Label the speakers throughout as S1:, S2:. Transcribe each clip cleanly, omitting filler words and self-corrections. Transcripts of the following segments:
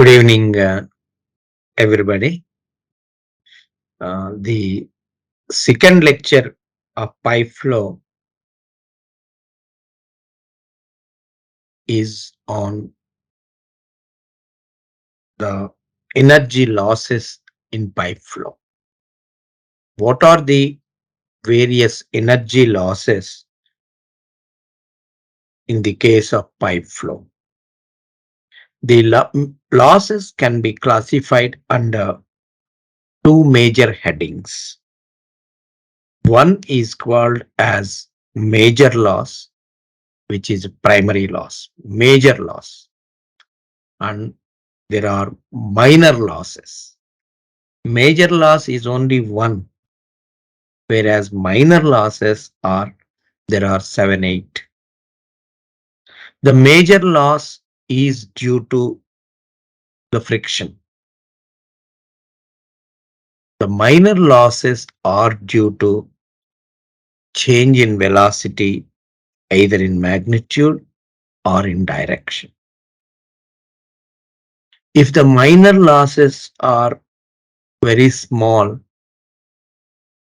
S1: Good evening, everybody. The second lecture of pipe flow is on the energy losses in pipe flow. What are the various energy losses in the case of pipe flow? The losses can be classified under two major headings. One is called as major loss, which is primary loss, major loss, and there are minor losses. Major loss is only one, whereas minor losses are there are 7, 8. The major loss is due to the friction. The minor losses are due to change in velocity, either in magnitude or in direction. If the minor losses are very small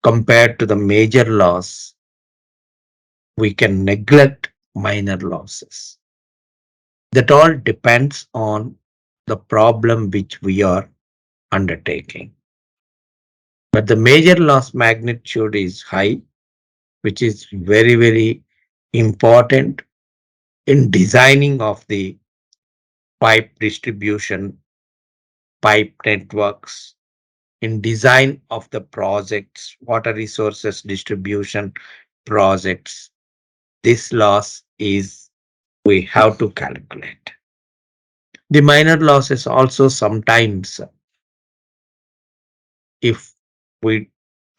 S1: compared to the major loss, we can neglect minor losses. That all depends on the problem which we are undertaking. But the major loss magnitude is high, which is very, very important in designing of the pipe distribution, pipe networks, in design of the projects, water resources distribution projects. This loss is we have to calculate. The minor losses also sometimes, if we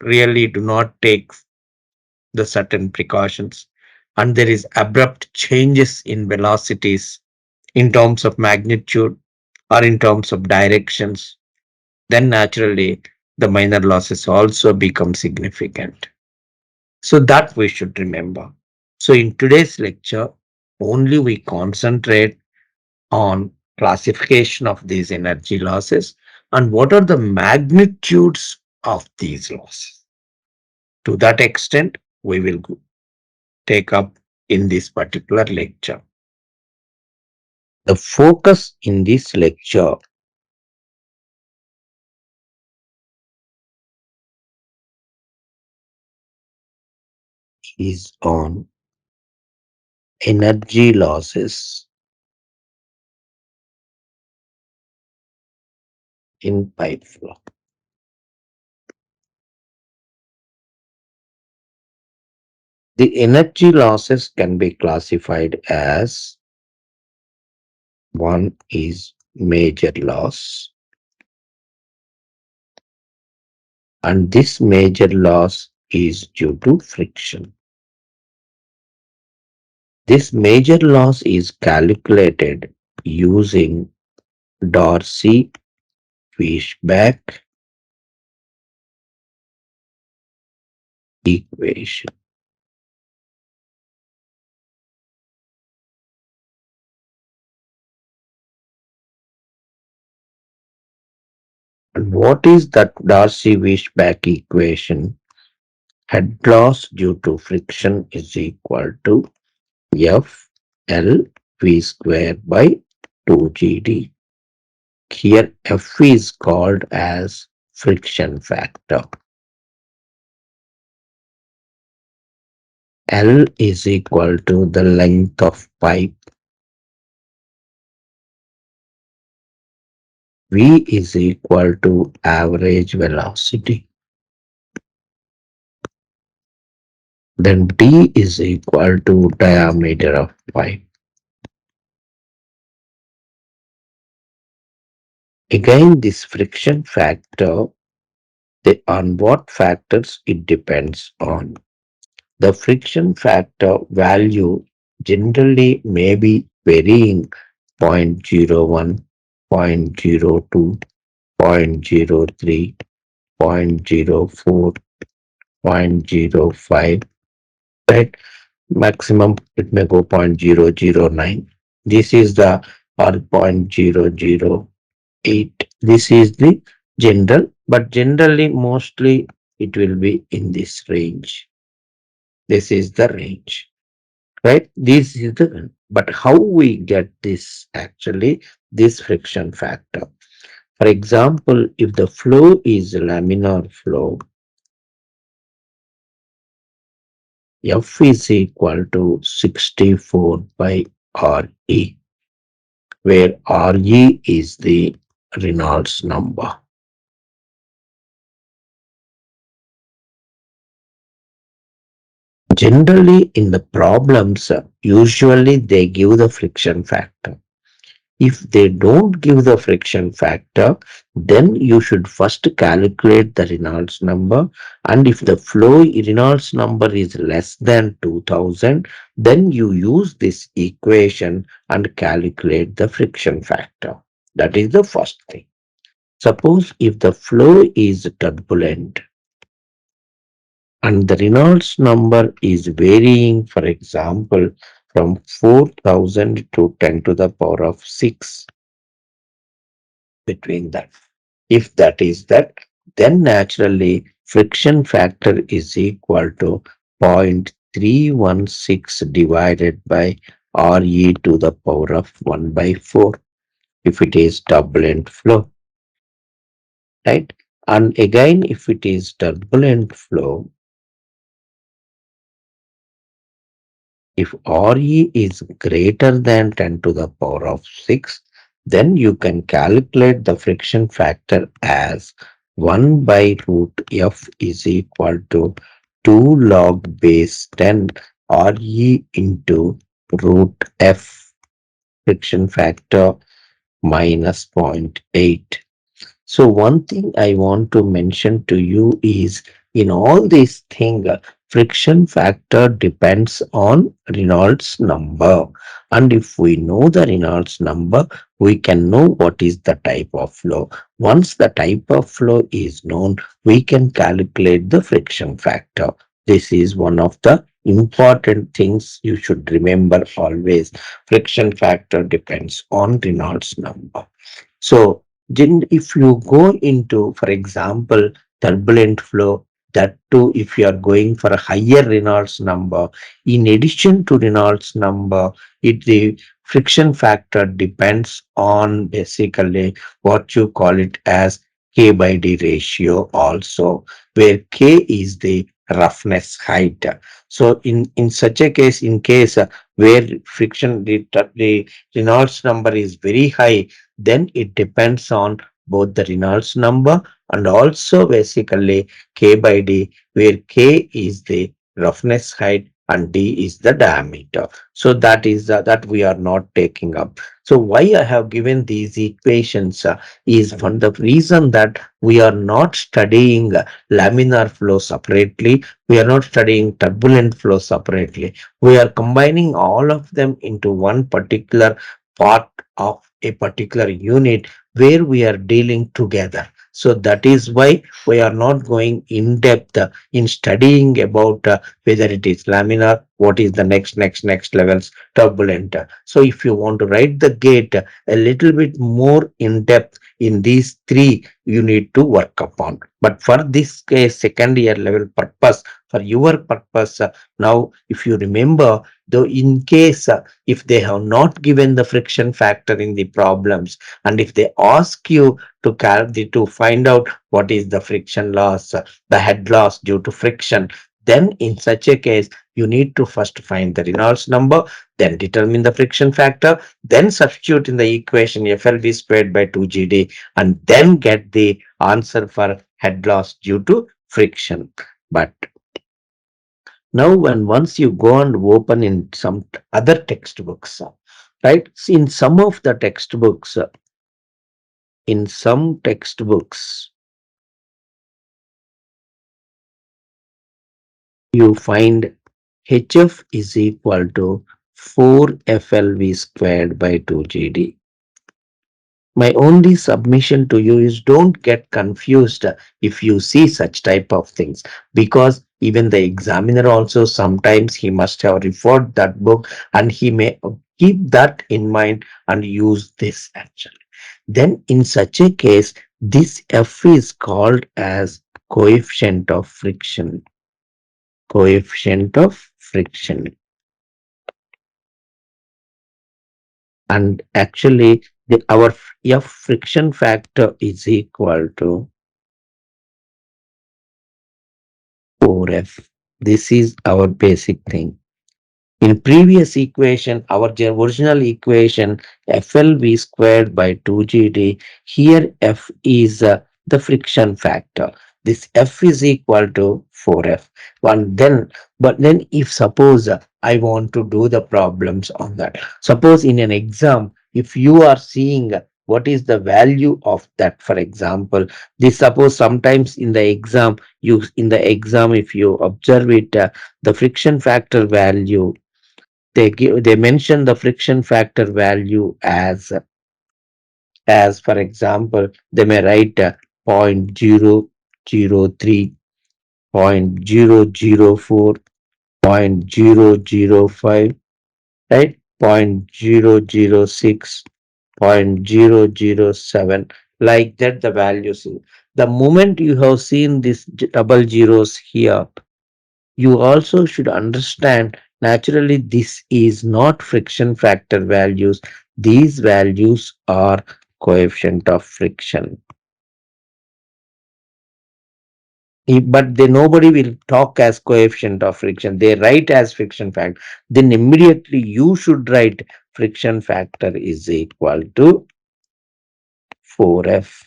S1: really do not take the certain precautions and there is abrupt changes in velocities in terms of magnitude or in terms of directions, then naturally the minor losses also become significant. So that we should remember. So in today's lecture, only we concentrate on classification of these energy losses and what are the magnitudes of these losses. To that extent, we will take up in this particular lecture. The focus in this lecture is on energy losses in pipe flow. The energy losses can be classified as one is major loss, and this major loss is due to friction. This major loss is calculated using Darcy-Weisbach equation. And what is that Darcy-Weisbach equation? Head loss due to friction is equal to F L V square by 2GD. Here F is called as friction factor. L is equal to the length of pipe. V is equal to average velocity. Then D is equal to diameter of pipe. Again, this friction factor, on what factors it depends on. The friction factor value generally may be varying 0.01, 0.02, 0.03, 0.04, 0.05, right? Maximum it may go 0.009. This is the or 0.00. 8. This is the general, but generally, mostly it will be in this range. This is the range, right? This is the, but how we get this actually, this friction factor. For example, if the flow is laminar flow, F is equal to 64 by RE, where RE is the Reynolds number. Generally, in the problems, usually they give the friction factor. If they don't give the friction factor, then you should first calculate the Reynolds number. And if the flow Reynolds number is less than 2000, then you use this equation and calculate the friction factor. That is the first thing. Suppose if the flow is turbulent and the Reynolds number is varying, for example, from 4000 to 10 to the power of 6 between that. If that is that, then naturally friction factor is equal to 0.316 divided by Re to the power of 1 by 4 if it is turbulent flow, right? And again, if it is turbulent flow, if Re is greater than 10 to the power of 6, then you can calculate the friction factor as 1 by root F is equal to 2 log base 10 Re into root F friction factor minus 0.8. So one thing I want to mention to you is in all these things, friction factor depends on Reynolds number. And if we know the Reynolds number, we can know what is the type of flow. Once the type of flow is known, we can calculate the friction factor. This is one of the important things you should remember always. Friction factor depends on Reynolds number. So, if you go into, for example, turbulent flow, that too, if you are going for a higher Reynolds number, in addition to Reynolds number, the friction factor depends on basically what you call it as K by D ratio also, where K is the roughness height. So, in such a case, in case where the Reynolds number is very high, then it depends on both the Reynolds number and also basically K by D, where K is the roughness height and D is the diameter. So that is that we are not taking up. So why I have given these equations is for the reason that we are not studying laminar flow separately. We are not studying turbulent flow separately. We are combining all of them into one particular part of a particular unit where we are dealing together. So that is why we are not going in depth in studying about whether it is laminar, what is the next levels, turbulent. So if you want to write the gate a little bit more in depth in these three, you need to work upon. But for this case, second year level purpose, for your purpose, now if you remember, though in case if they have not given the friction factor in the problems, and if they ask you to find out what is the friction loss, the head loss due to friction, then in such a case you need to first find the Reynolds number, then determine the friction factor, then substitute in the equation FLV squared by 2GD, and then get the answer for head loss due to friction. But now, when once you go and open in some other textbooks, right? See, in some of the textbooks, in some textbooks, you find HF is equal to 4 FLV squared by 2GD. My only submission to you is don't get confused if you see such type of things, because even the examiner also sometimes he must have referred that book and he may keep that in mind and use this actually. Then in such a case, this F is called as coefficient of friction. Coefficient of friction. And actually, our F friction factor is equal to 4F. This is our basic thing. In previous equation, our original equation, FLV squared by 2GD, here F is the friction factor. This F is equal to 4F. But then if suppose I want to do the problems on that. Suppose in an exam, if you are seeing what is the value of that, for example, this suppose sometimes in the exam, if you observe it, the friction factor value they mention the friction factor value as for example they may write 0.003, 0.004, 0.005, right, 0.006, 0.007, like that the values. The moment you have seen these double zeros here, you also should understand naturally this is not friction factor values. These values are coefficient of friction. But they nobody will talk as coefficient of friction. They write as friction factor. Then immediately you should write friction factor is equal to 4F.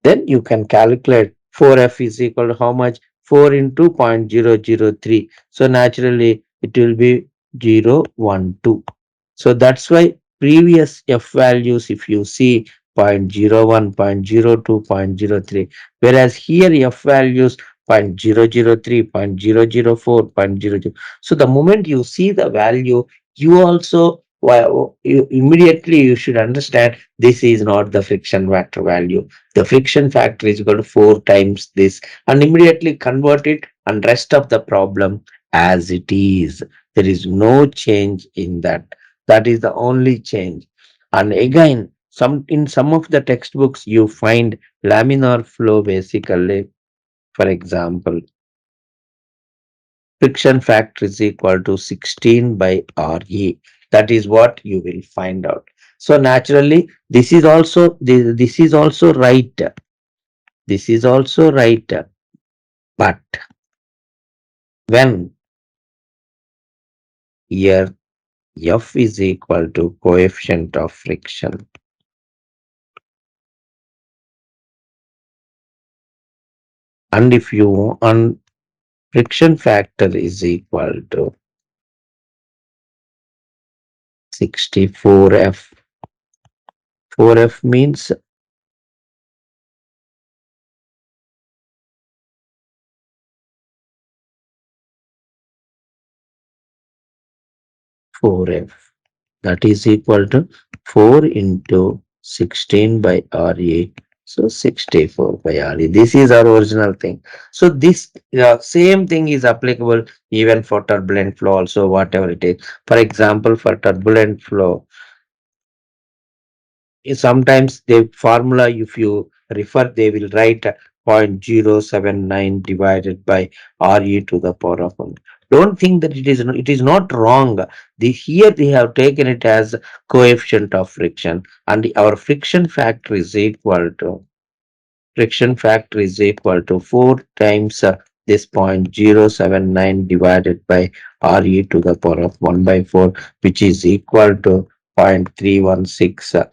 S1: Then you can calculate 4F is equal to how much? 4 into 0.003. So naturally it will be 0.12. So that's why previous F values, if you see 0.01, 0.02, 0.03, whereas here F values 0.003, 0.004, 0.00. So the moment you see the value, you also immediately you should understand this is not the friction factor value. The friction factor is equal to 4 times this, and immediately convert it and rest of the problem as it is. There is no change in that. That is the only change. And again, some of the textbooks you find laminar flow basically. For example, friction factor is equal to 16 by Re. That is what you will find out. So naturally, this is also right. This is also right. But when here F is equal to coefficient of friction, and if you and friction factor is equal to 64F. 4F means 4F. That is equal to 4 into 16 by Re. So 64 by Re. This is our original thing. So this same thing is applicable even for turbulent flow also, whatever it is. For example, for turbulent flow, sometimes the formula, if you refer, they will write 0.079 divided by Re to the power of 1. Don't think that it is not wrong. Here they have taken it as coefficient of friction, and our friction factor is equal to 4 times this 0.079 divided by Re to the power of 1 by 4, which is equal to 0.316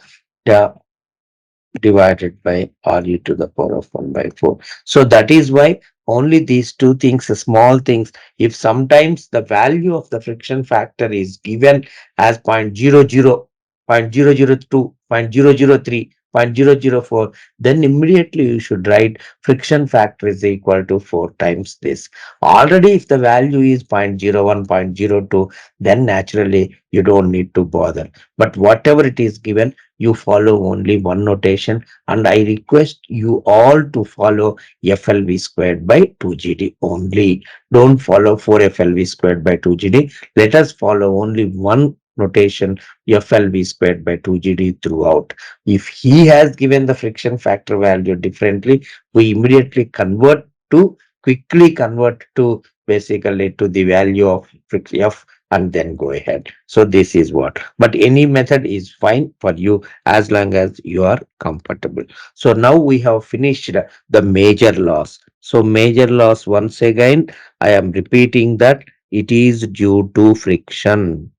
S1: divided by Re to the power of 1 by 4. So that is why only these two things, small things, if sometimes the value of the friction factor is given as 0.00, 0.002, 0.003, 0.004, then immediately you should write friction factor is equal to 4 times this. Already if the value is 0.01, 0.02, then naturally you don't need to bother. But whatever it is given, you follow only one notation, and I request you all to follow FLV squared by 2GD only. Don't follow 4 FLV squared by 2GD. Let us follow only one notation FLV squared by 2GD throughout. If he has given the friction factor value differently, we immediately quickly convert to basically to the value of friction F and then go ahead. So this is what. But any method is fine for you as long as you are comfortable. So now we have finished the major loss. So major loss, once again, I am repeating that it is due to friction.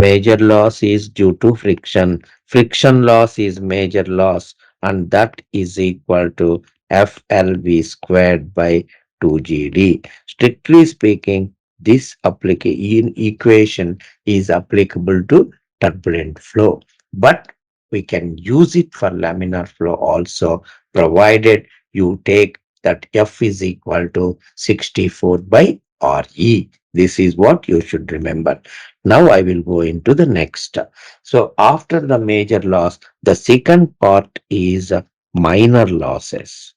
S1: Major loss is due to friction. Friction loss is major loss, and that is equal to FLV squared by 2GD. Strictly speaking, this equation is applicable to turbulent flow, but we can use it for laminar flow also, provided you take that F is equal to 64 by RE. This is what you should remember. Now I will go into the next. So after the major loss, the second part is minor losses.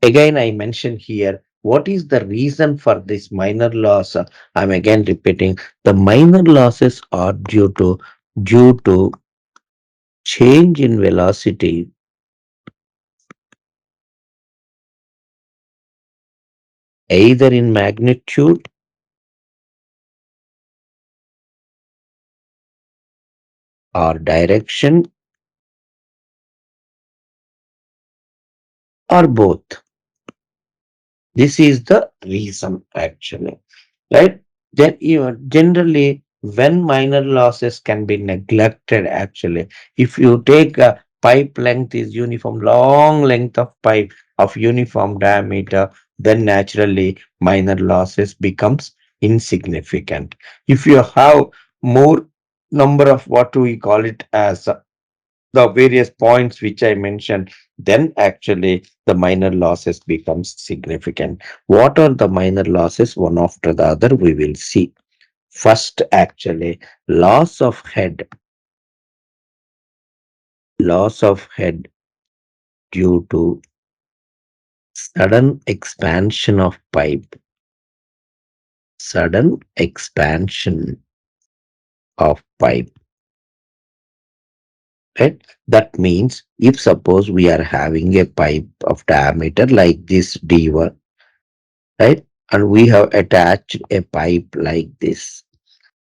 S1: Again, I mentioned here what is the reason for this minor loss. I'm again repeating the minor losses are due to change in velocity either in magnitude or direction or both. This is the reason actually, right? Then even generally when minor losses can be neglected actually, if you take a pipe length is uniform, long length of pipe of uniform diameter, then naturally minor losses becomes insignificant. If you have more number of what we call it as the various points which I mentioned, then actually the minor losses becomes significant. What are the minor losses? One after the other, we will see. First, actually, loss of head, loss of head due to sudden expansion of pipe, sudden expansion of pipe. Right? That means if suppose we are having a pipe of diameter like this D1, right? And we have attached a pipe like this.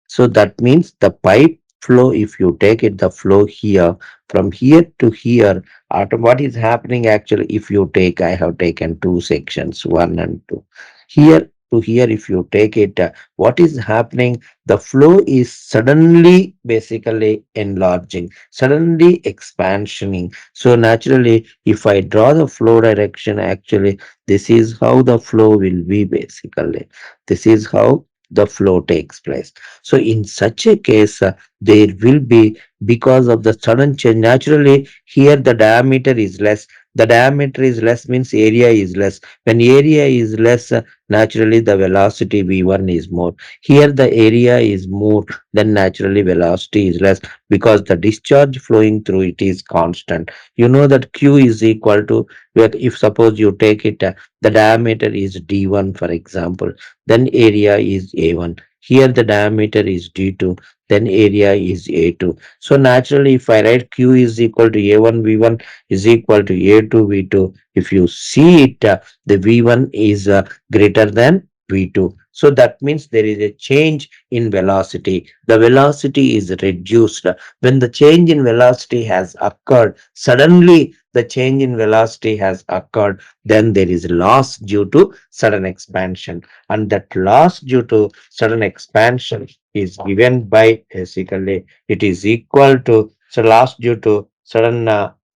S1: So that means the pipe flow, if you take it, the flow here, from here to here, what is happening actually, if you take, I have taken two sections, one and two. Here to here, if you take it, what is happening? The flow is suddenly basically enlarging, suddenly expansioning. So naturally, if I draw the flow direction, actually, this is how the flow will be basically. This is how the flow takes place. So in such a case, there will be, because of the sudden change, naturally here the diameter is less. The diameter is less means area is less. When area is less, naturally the velocity V1 is more. Here the area is more, then naturally velocity is less because the discharge flowing through it is constant. You know that Q is equal to, if suppose you take it, the diameter is D1 for example, then area is A1. Here the diameter is D2, then area is A2. So naturally, if I write Q is equal to A1 V1 is equal to A2 V2, if you see it, the V1 is greater than V2. So that means there is a change in velocity. The velocity is reduced. When the change in velocity has occurred, suddenly the change in velocity has occurred, then there is loss due to sudden expansion. And that loss due to sudden expansion is given by basically it is equal to, so loss due to sudden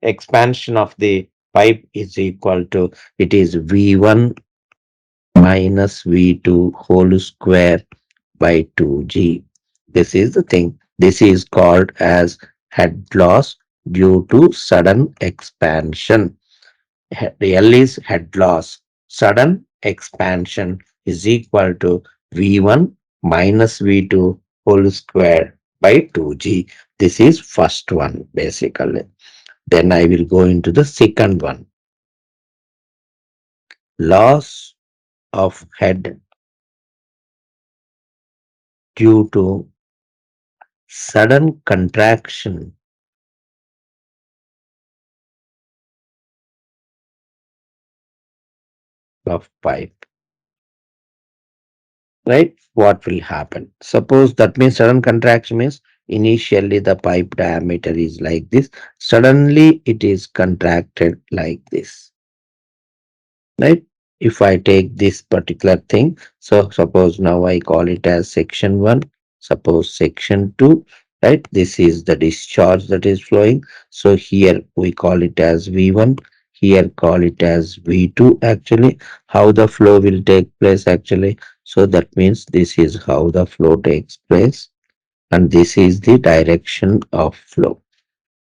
S1: expansion of the pipe is equal to, it is V1 minus V2 whole square by 2G. This is the thing. This is called as head loss due to sudden expansion. L is head loss. Sudden expansion is equal to V1 minus V2 whole square by 2G. This is first one basically. Then I will go into the second one. Loss of head due to sudden contraction of pipe, right? What will happen? Suppose that means sudden contraction means initially the pipe diameter is like this, suddenly it is contracted like this, right? If I take this particular thing, so suppose now I call it as section 1, suppose section 2, right? This is the discharge that is flowing. So here we call it as V1, here call it as V2 actually. How the flow will take place actually? So that means this is how the flow takes place, and this is the direction of flow,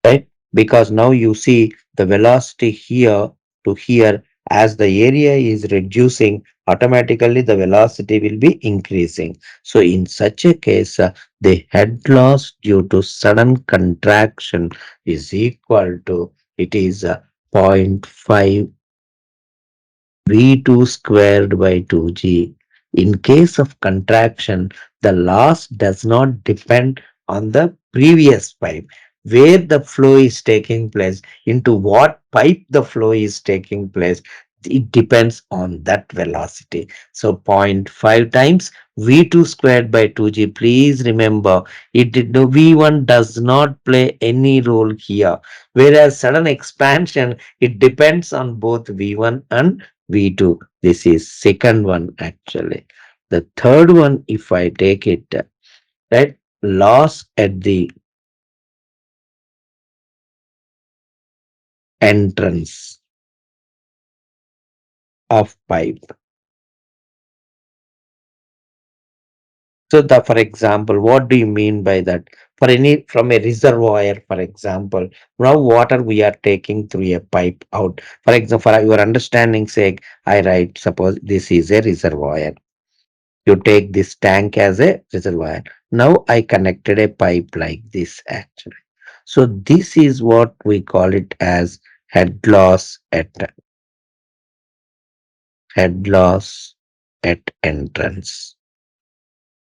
S1: right? Because now you see the velocity here to here, as the area is reducing, automatically the velocity will be increasing. So in such a case, the head loss due to sudden contraction is equal to, it is zero point 0.5 V2 squared by 2G. In case of contraction, the loss does not depend on the previous pipe, where the flow is taking place, into what pipe the flow is taking place. It depends on that velocity. So zero point 0.5 times V2 squared by 2G. Please remember, it did no, V1 does not play any role here. Whereas sudden expansion, it depends on both V1 and V2. This is second one actually. The third one, if I take it, right, loss at the entrance of pipe. So the, for example, what do you mean by that? For any, from a reservoir, for example, now water we are taking through a pipe out. For example, for your understanding sake, I write, suppose this is a reservoir. You take this tank as a reservoir. Now I connected a pipe like this actually. So this is what we call it as head loss at head loss at entrance.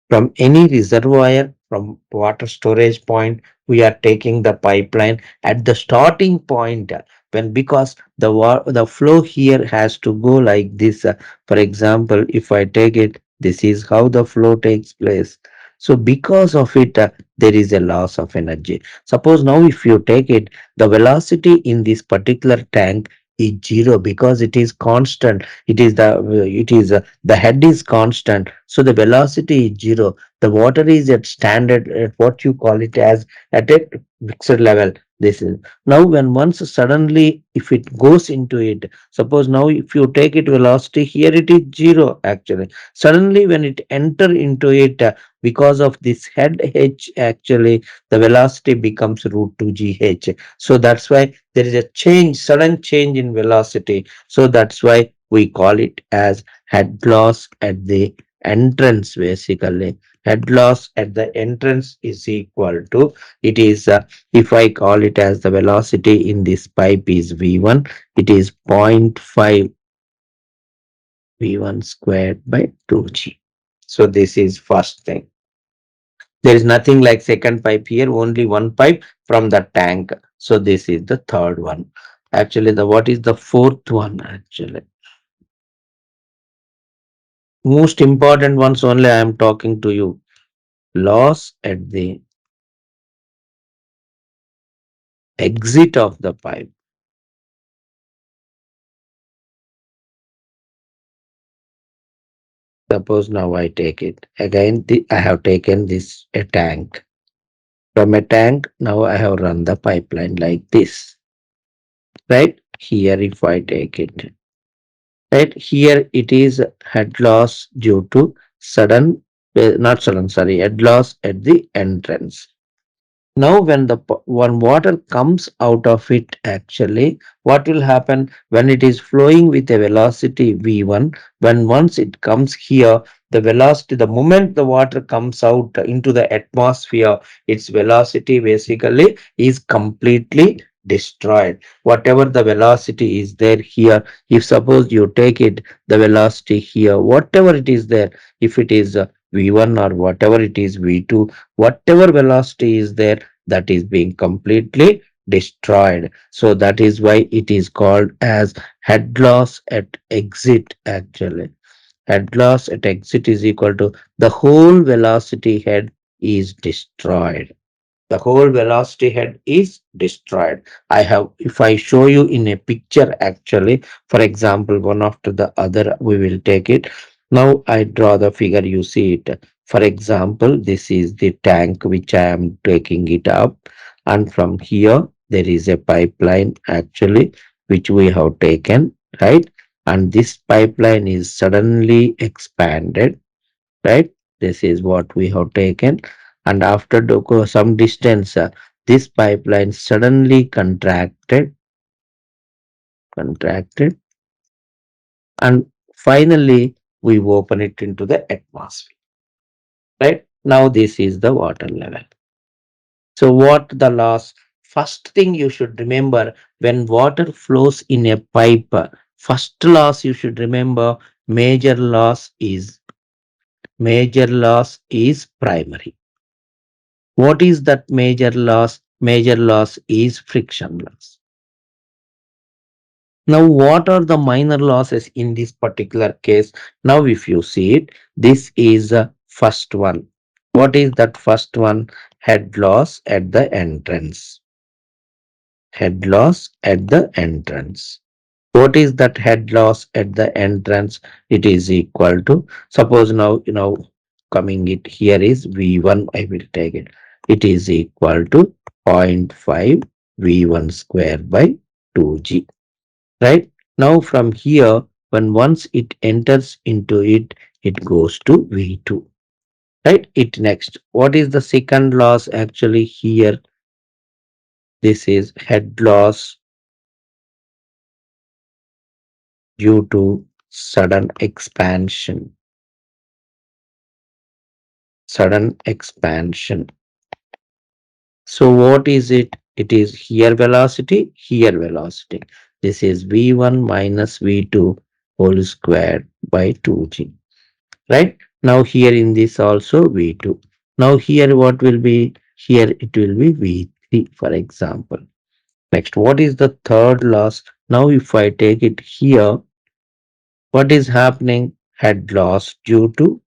S1: From any reservoir, from water storage point, we are taking the pipeline at the starting point, when, because the flow here has to go like this. For example, if I take it, this is how the flow takes place. So because of it, there is a loss of energy. Suppose now if you take it, the velocity in this particular tank is zero because it is constant. The head is constant, so the velocity is zero. The water is at standard, at what you call it as, at a fixed level. This is now, when once suddenly if it goes into it, suppose now if you take it velocity here, it is zero actually. Suddenly when it enter into it, because of this head h actually, the velocity becomes root 2 gh. So that's why there is a change, sudden change in velocity. So that's why we call it as head loss at the entrance basically. Head loss at the entrance is equal to, it is, if I call it as the velocity in this pipe is V1, it is zero point 0.5 V1 squared by 2G. So this is first thing. There is nothing like second pipe here, only one pipe from the tank. So this is the third one. Actually, the what is the fourth one actually? Most important ones only I am talking to you. Loss at the exit of the pipe. Suppose now I take it. Again, I have taken this a tank. From a tank, now I have run the pipeline like this. Right? Here, if I take it. Right? Here it is head loss due to sudden, not sudden, sorry, head loss at the entrance. Now when the when water comes out of it actually, what will happen when it is flowing with a velocity v1, when once it comes here, the velocity, the moment the water comes out into the atmosphere, its velocity basically is completely destroyed. Whatever the velocity is there here, if suppose you take it, the velocity here, whatever it is there, if it is v1 or whatever it is v2, whatever velocity is there, that is being completely destroyed. So that is why it is called as head loss at exit actually. Head loss at exit is equal to the whole velocity head is destroyed. The whole velocity head is destroyed. I have, if I show you in a picture actually, for example, one after the other, we will take it. Now I draw the figure, you see it. For example, this is the tank which I am taking it up, and from here there is a pipeline actually which we have taken, right? And this pipeline is suddenly expanded, right? This is what we have taken, and after some distance, this pipeline suddenly contracted, and finally we open it into the atmosphere, right? Now this is the water level. So what the loss? First thing you should remember, when water flows in a pipe, first loss you should remember, major loss is major loss is primary. What is that major loss? Major loss is friction loss. Now, what are the minor losses in this particular case? Now, if you see it, this is the first one. What is that first one? Head loss at the entrance. Head loss at the entrance. What is that head loss at the entrance? It is equal to, suppose now, coming it here is V1, I will take it. It is equal to zero point 0.5 V1 square by 2G, right? Now from here, when once it enters into it, it goes to V2, right? It next. What is the second loss actually here? This is head loss due to sudden expansion. Sudden expansion. So what is it? It is here velocity. This is V1 minus V2 whole squared by 2G. Right? Now here in this also V2. Now here what will be? Here it will be V3 for example. Next, what is the third loss? Now if I take it here, what is happening? Head loss due to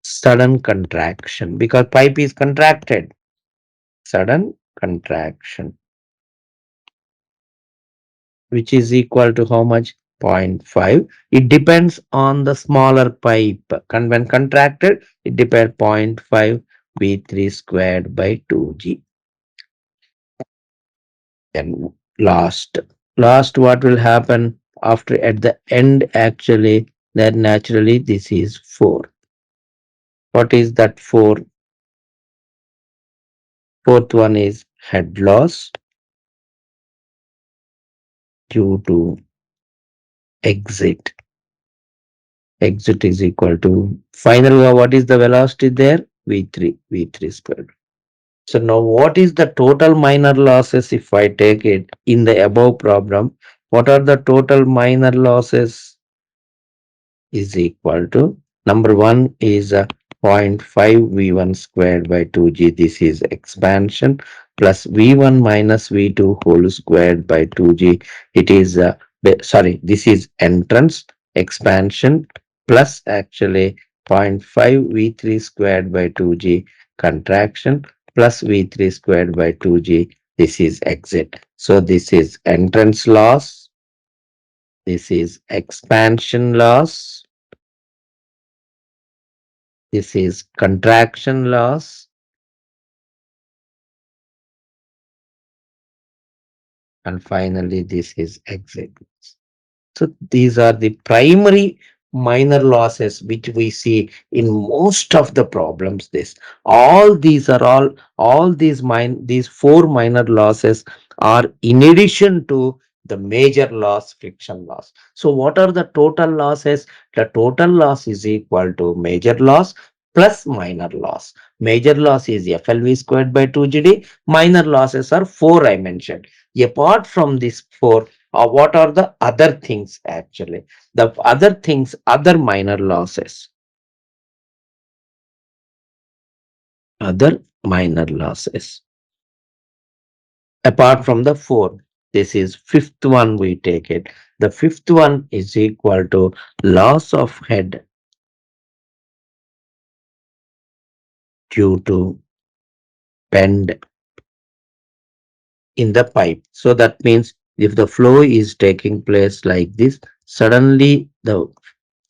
S1: sudden contraction because pipe is contracted. Sudden contraction, which is equal to how much? zero point 0.5. It depends on the smaller pipe. When contracted, it depends 0.5 V3 squared by 2G. Then last what will happen after at the end actually, then naturally this is 4. What is that 4? Fourth one is head loss due to exit. Exit is equal to final what is the velocity there? V3 squared. So now what is the total minor losses if I take it in the above problem? What are the total minor losses is equal to number one is zero point 0.5 V1 squared by 2G. This is expansion plus V1 minus V2 whole squared by 2G. It is, sorry, this is entrance expansion plus actually zero point 0.5 V3 squared by 2G contraction plus V3 squared by 2G. This is exit. So this is entrance loss. This is expansion loss. This is contraction loss, and finally this is exit. So these are the primary minor losses which we see in most of the problems. This all these are all these four minor losses are in addition to the major loss, friction loss. So what are the total losses? The total loss is equal to major loss. plus minor loss. Major loss is FLV squared by 2GD. Minor losses are 4 I mentioned. Apart from this 4, what are the other things actually? The other things, other minor losses, other minor losses. Apart from the 4, this is fifth one we take it. The fifth one is equal to loss of head due to bend in the pipe. So that means if the flow is taking place like this, suddenly the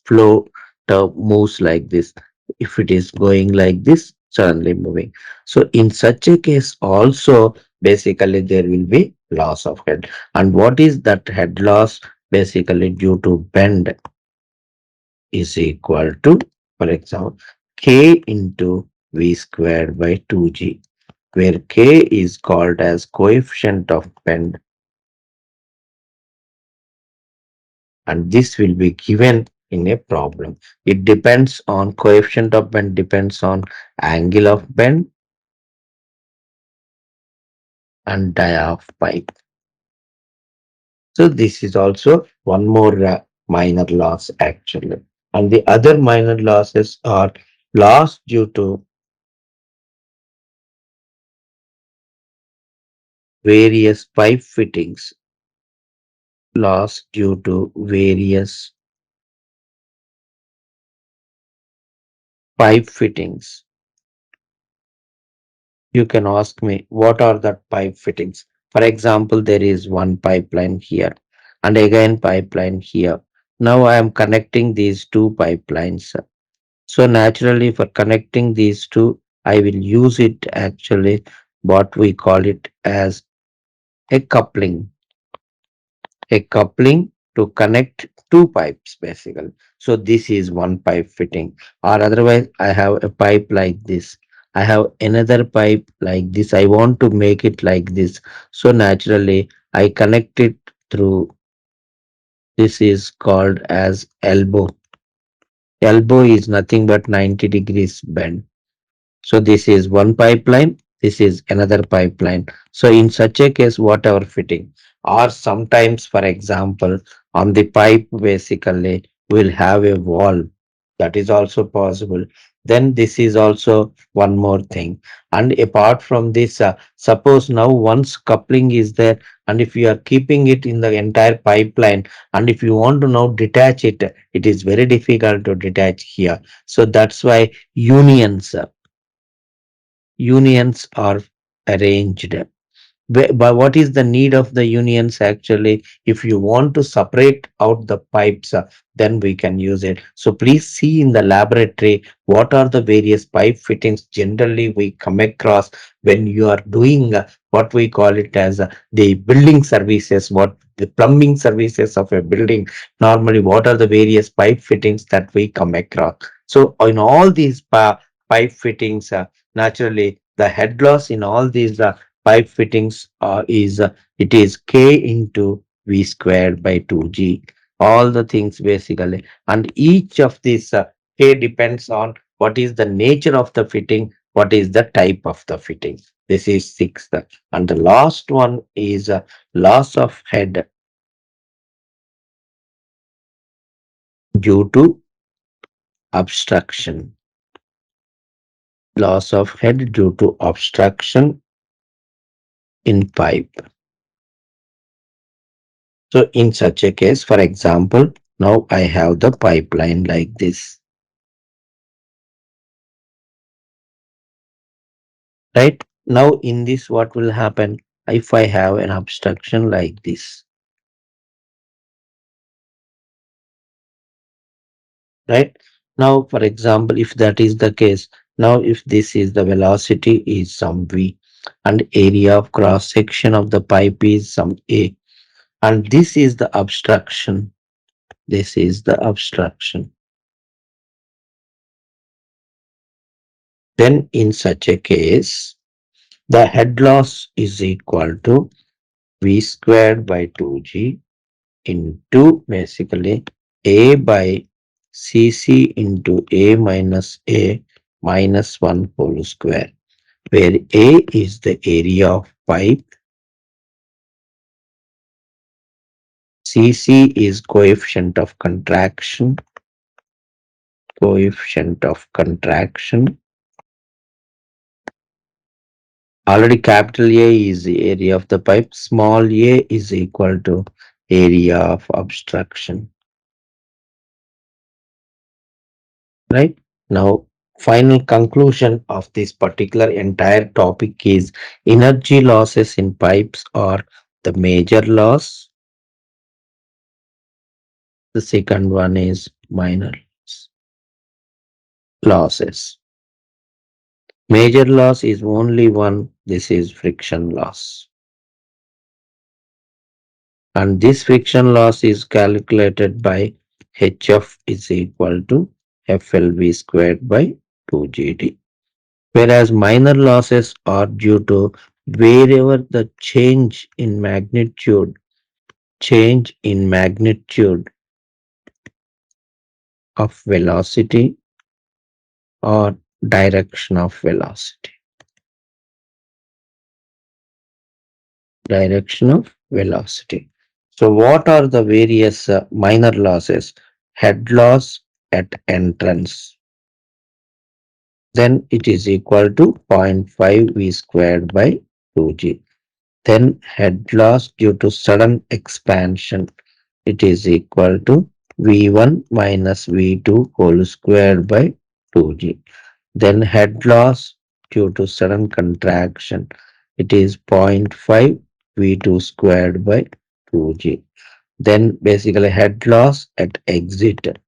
S1: flow term moves like this. If it is going like this, suddenly moving. So in such a case also, basically there will be loss of head. And what is that head loss? Basically due to bend is equal to, for example, k into v squared by 2g, where k is called as coefficient of bend, and this will be given in a problem. It depends on coefficient of bend, depends on angle of bend and dia of pipe. So this is also one more minor loss actually. And the other minor losses are loss due to various pipe fittings, loss due to various pipe fittings. You can ask me what are the pipe fittings. For example, there is one pipeline here and again pipeline here. Now I am connecting these two pipelines. So naturally for connecting these two, I will use it actually what we call it as a coupling. A coupling to connect two pipes basically. So this is one pipe fitting, or otherwise I have a pipe like this. I have another pipe like this. I want to make it like this. So naturally I connect it through, this is called as elbow. Elbow is nothing but 90 degrees bend. So this is one pipeline, this is another pipeline. So in such a case, whatever fitting, or sometimes, for example, on the pipe, basically, we'll have a wall. That is also possible. Then this is also one more thing. And apart from this, suppose now once coupling is there, and if you are keeping it in the entire pipeline, and if you want to now detach it, it is very difficult to detach here. So that's why unions are arranged. But what is the need of the unions actually? If you want to separate out the pipes, then we can use it. So please see in the laboratory what are the various pipe fittings generally we come across when you are doing what we call it as the building services, what the plumbing services of a building. Normally, what are the various pipe fittings that we come across? So in all these pipe fittings, naturally the head loss in all these pipe fittings is it is k into v squared by 2g, all the things basically, and each of these k depends on what is the nature of the fitting, what is the type of the fitting. This is sixth, and the last one is loss of head due to obstruction. Loss of head due to obstruction in pipe. So in such a case, for example, now I have the pipeline like this, right? Now in this, what will happen if I have an obstruction like this, right? Now, for example, if that is the case, now if this is the velocity is some v and area of cross section of the pipe is some a, and this is the obstruction. This is the obstruction. Then in such a case, the head loss is equal to v squared by 2g into basically a by cc into a minus a minus 1 whole square, where A is the area of pipe, Cc is coefficient of contraction. Already capital A is the area of the pipe, small a is equal to area of obstruction. Right? Now, final conclusion of this particular entire topic is energy losses in pipes are the major loss. The second one is minor losses. Major loss is only one, this is friction loss. And this friction loss is calculated by HF is equal to FLV squared by 2GD. Whereas minor losses are due to wherever the change in magnitude of velocity or direction of velocity. Direction of velocity. So what are the various minor losses? Head loss at entrance. Then it is equal to zero point 0.5 V squared by 2G. Then head loss due to sudden expansion. It is equal to V1 minus V2 whole squared by 2G. Then head loss due to sudden contraction. It is zero point 0.5 V2 squared by 2G. Then basically head loss at exit.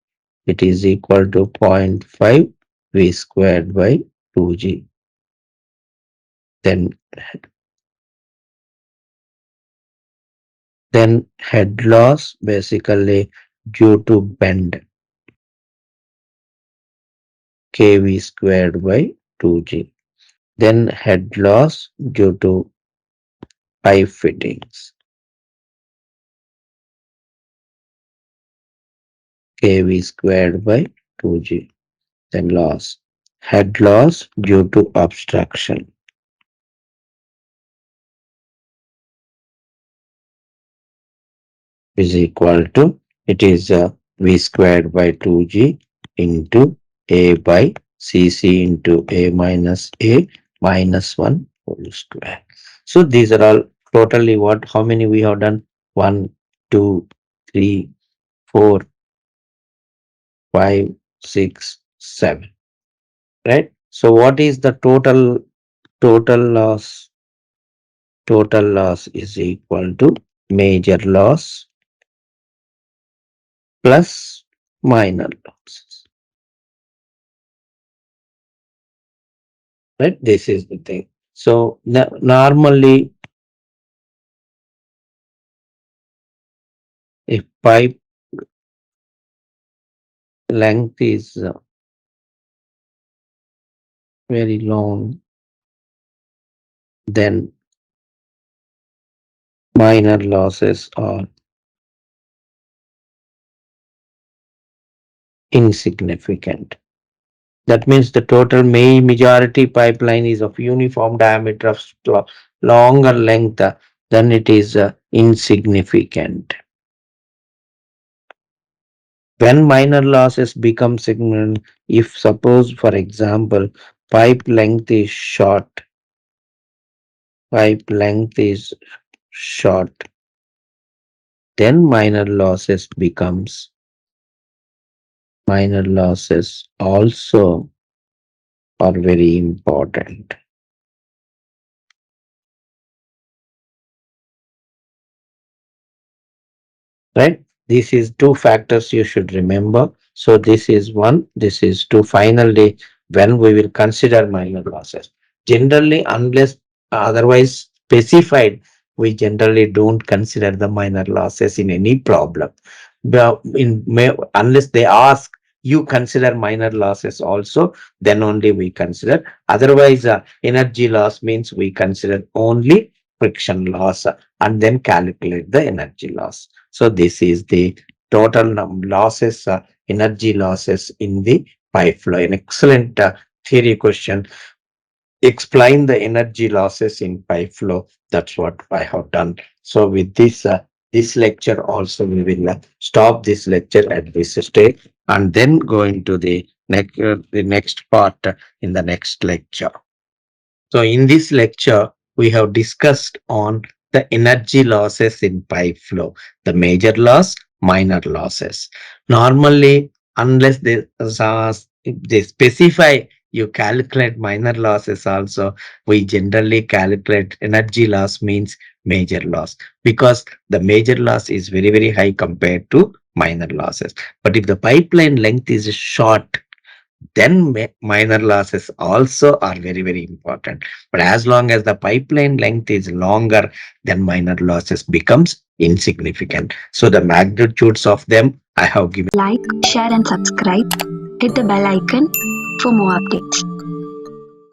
S1: It is equal to zero point 0.5 V squared by 2G. Then, then head loss basically due to bend kV squared by 2G. Then head loss due to pipe fittings kV squared by 2G. Then head loss due to obstruction is equal to, it is V squared by 2G into A by Cc into A minus A minus 1 whole square. So these are all totally what, how many we have done? 1, 2, 3, 4, 5, 6, 7. Right? So what is the total loss? Total loss is equal to major loss plus minor losses. Right? This is the thing. So normally, if pipe length is very long, then minor losses are insignificant. That means the total majority pipeline is of uniform diameter of longer length, then it is insignificant. When minor losses become significant, if suppose for example pipe length is short, then minor losses also are very important. Right? This is two factors you should remember. So this is one, this is two. Finally, when we will consider minor losses. Generally, unless otherwise specified, we generally don't consider the minor losses in any problem. Unless they ask, you consider minor losses also, then only we consider. Otherwise, energy loss means we consider only friction loss and then calculate the energy loss. So this is the total losses, energy losses in the pipe flow. An excellent theory question. Explain the energy losses in pipe flow. That's what I have done. So with this, this lecture also we will stop this lecture at this stage and then go into the next part in the next lecture. So in this lecture, we have discussed on the energy losses in pipe flow, the major loss, minor losses. Normally, unless if they specify you calculate minor losses also, we generally calculate energy loss means major loss because the major loss is very, very high compared to minor losses. But if the pipeline length is short, then minor losses also are very, very important. But as long as the pipeline length is longer, then minor losses becomes insignificant. So the magnitudes of them I have given.
S2: Like, share, and subscribe. Hit the bell icon for more updates.